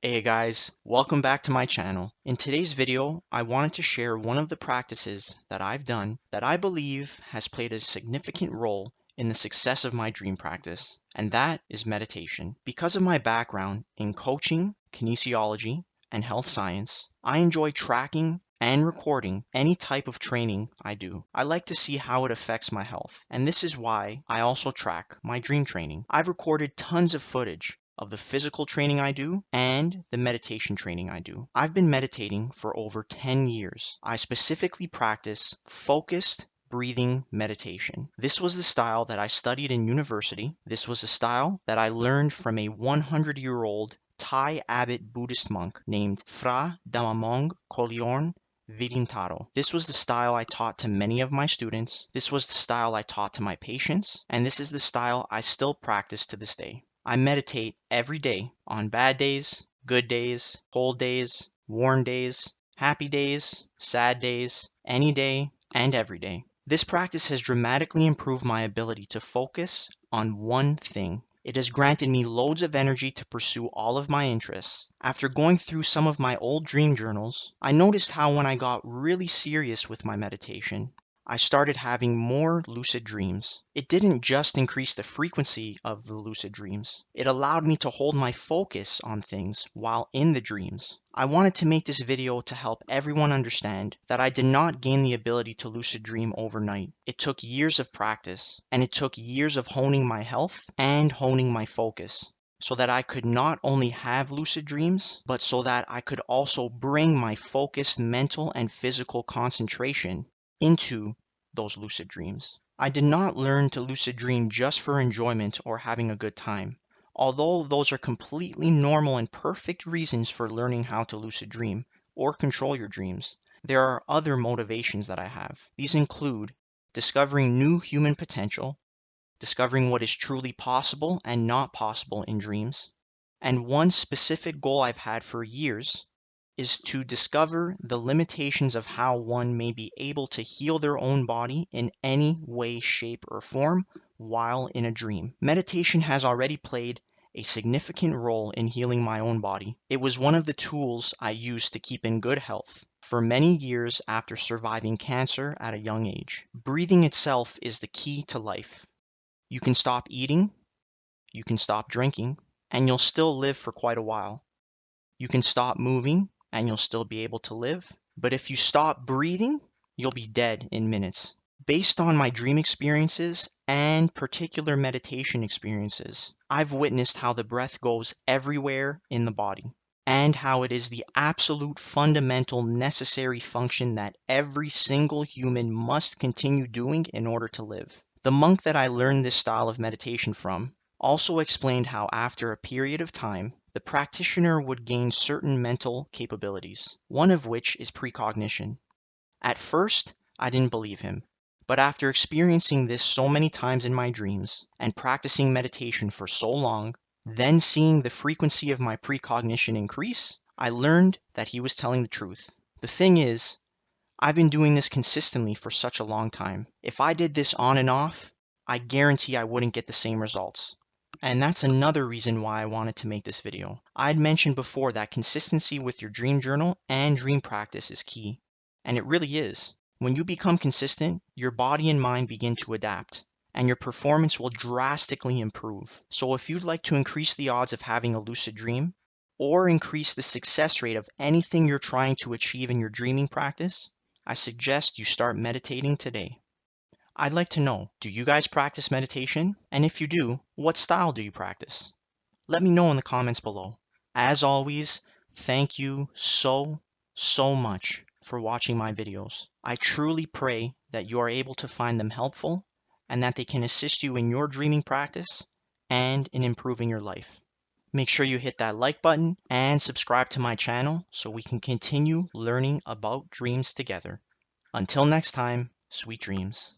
Hey guys, welcome back to my channel. In today's video, I wanted to share one of the practices that I've done that I believe has played a significant role in the success of my dream practice, and that is meditation. Because of my background in coaching, kinesiology, and health science, I enjoy tracking and recording any type of training I do. I like to see how it affects my health, and this is why I also track my dream training. I've recorded tons of footage of the physical training I do and the meditation training I do. I've been meditating for over 10 years. I specifically practice focused breathing meditation. This was the style that I studied in university. This was the style that I learned from a 100-year-old Thai abbot Buddhist monk named Phra Damamong Kolyorn Vidintaro. This was the style I taught to many of my students. This was the style I taught to my patients, and this is the style I still practice to this day. I meditate every day on bad days, good days, cold days, warm days, happy days, sad days, any day, and every day. This practice has dramatically improved my ability to focus on one thing. It has granted me loads of energy to pursue all of my interests. After going through some of my old dream journals, I noticed how when I got really serious with my meditation, I started having more lucid dreams. It didn't just increase the frequency of the lucid dreams, it allowed me to hold my focus on things while in the dreams. I wanted to make this video to help everyone understand that I did not gain the ability to lucid dream overnight. It took years of practice, and it took years of honing my health and honing my focus, so that I could not only have lucid dreams, but so that I could also bring my focused mental and physical concentration into those lucid dreams. I did not learn to lucid dream just for enjoyment or having a good time. Although those are completely normal and perfect reasons for learning how to lucid dream or control your dreams, there are other motivations that I have. These include discovering new human potential, discovering what is truly possible and not possible in dreams, and one specific goal I've had for years is to discover the limitations of how one may be able to heal their own body in any way, shape, or form while in a dream. Meditation has already played a significant role in healing my own body. It was one of the tools I used to keep in good health for many years after surviving cancer at a young age. Breathing itself is the key to life. You can stop eating, you can stop drinking, and you'll still live for quite a while. You can stop moving, and you'll still be able to live. But if you stop breathing, you'll be dead in minutes. Based on my dream experiences and particular meditation experiences, I've witnessed how the breath goes everywhere in the body, and how it is the absolute fundamental necessary function that every single human must continue doing in order to live. The monk that I learned this style of meditation from also explained how after a period of time, the practitioner would gain certain mental capabilities, one of which is precognition. At first, I didn't believe him, but after experiencing this so many times in my dreams and practicing meditation for so long, then seeing the frequency of my precognition increase, I learned that he was telling the truth. The thing is, I've been doing this consistently for such a long time. If I did this on and off, I guarantee I wouldn't get the same results. And that's another reason why I wanted to make this video. I'd mentioned before that consistency with your dream journal and dream practice is key. And it really is. When you become consistent, your body and mind begin to adapt, and your performance will drastically improve. So if you'd like to increase the odds of having a lucid dream, or increase the success rate of anything you're trying to achieve in your dreaming practice, I suggest you start meditating today. I'd like to know, do you guys practice meditation? And if you do, what style do you practice? Let me know in the comments below. As always, thank you so much for watching my videos. I truly pray that you are able to find them helpful and that they can assist you in your dreaming practice and in improving your life. Make sure you hit that like button and subscribe to my channel so we can continue learning about dreams together. Until next time, sweet dreams.